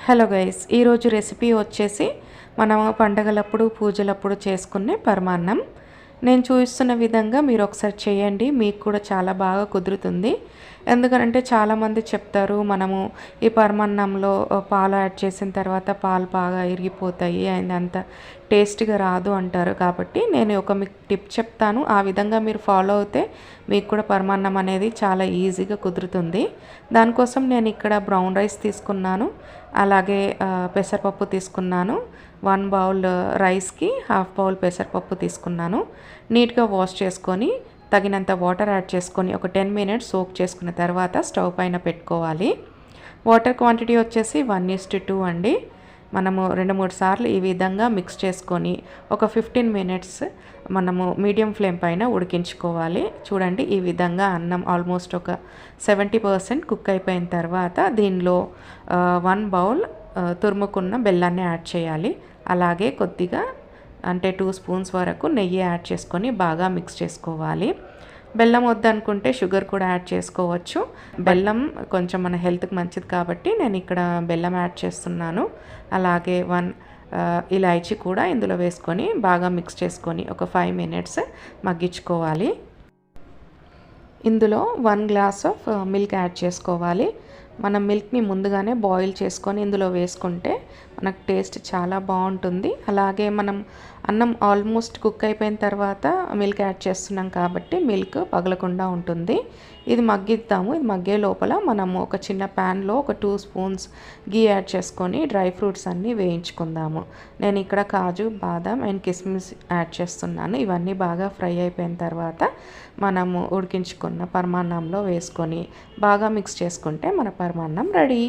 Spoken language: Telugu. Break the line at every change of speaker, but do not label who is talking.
హలో గైస్, ఈరోజు రెసిపీ వచ్చేసి మనం పండగలప్పుడు పూజలప్పుడు చేసుకునే పరమాన్నం. నేను చూపిస్తున్న విధంగా మీరు ఒకసారి చేయండి, మీకు కూడా చాలా బాగా కుదురుతుంది. ఎందుకంటే చాలామంది చెప్తారు మనము ఈ పరమాన్నంలో పాలు యాడ్ చేసిన తర్వాత పాలు బాగా ఇరిగిపోతాయి అండ్ అంత టేస్ట్గా రాదు అంటారు. కాబట్టి నేను ఒక మీకు టిప్ చెప్తాను, ఆ విధంగా మీరు ఫాలో అవుతే మీకు కూడా పరమాన్నం అనేది చాలా ఈజీగా కుదురుతుంది. దానికోసం నేను ఇక్కడ బ్రౌన్ రైస్ తీసుకున్నాను, అలాగే పెసరపప్పు తీసుకున్నాను. 1 బౌల్ రైస్కి హాఫ్ బౌల్ పెసరపప్పు తీసుకున్నాను. నీట్గా వాష్ చేసుకొని తగినంత వాటర్ యాడ్ చేసుకొని ఒక 10 మినిట్స్ సోక్ చేసుకున్న తర్వాత స్టవ్ పైన పెట్టుకోవాలి. వాటర్ క్వాంటిటీ వచ్చేసి 1:2 అండి. మనము 2-3 సార్లు ఈ విధంగా మిక్స్ చేసుకొని ఒక 15 మినిట్స్ మనము మీడియం ఫ్లేమ్ పైన ఉడికించుకోవాలి. చూడండి, ఈ విధంగా అన్నం ఆల్మోస్ట్ ఒక 70% కుక్ అయిపోయిన తర్వాత దీనిలో 1 బౌల్ తురుముకున్న బెల్లాన్ని యాడ్ చేయాలి. అలాగే కొద్దిగా అంటే 2 స్పూన్స్ వరకు నెయ్యి యాడ్ చేసుకొని బాగా మిక్స్ చేసుకోవాలి. బెల్లం వద్దనుకుంటే షుగర్ కూడా యాడ్ చేసుకోవచ్చు. బెల్లం కొంచెం మన హెల్త్కి మంచిది కాబట్టి నేను ఇక్కడ బెల్లం యాడ్ చేస్తున్నాను. అలాగే 1 ఇలాచీ కూడా ఇందులో వేసుకొని బాగా మిక్స్ చేసుకొని ఒక 5 మినిట్స్ మగ్గించుకోవాలి. ఇందులో 1 గ్లాస్ ఆఫ్ మిల్క్ యాడ్ చేసుకోవాలి. మనం మిల్క్ని ముందుగానే బాయిల్ చేసుకొని ఇందులో వేసుకుంటే మనకు టేస్ట్ చాలా బాగుంటుంది. అలాగే మనం అన్నం ఆల్మోస్ట్ కుక్ అయిపోయిన తర్వాత మిల్క్ యాడ్ చేస్తున్నాం కాబట్టి మిల్క్ పగలకుండా ఉంటుంది. ఇది మగ్గిద్దాము. ఇది మగ్గే లోపల మనము ఒక చిన్న ప్యాన్లో ఒక 2 స్పూన్స్ గీ యాడ్ చేసుకొని డ్రై ఫ్రూట్స్ అన్నీ వేయించుకుందాము. నేను ఇక్కడ కాజు, బాదం అండ్ కిస్మిస్ యాడ్ చేస్తున్నాను. ఇవన్నీ బాగా ఫ్రై అయిపోయిన తర్వాత మనము ఉడికించుకున్న పరమాన్నంలో వేసుకొని బాగా మిక్స్ చేసుకుంటే మన పరమాన్నం రెడీ.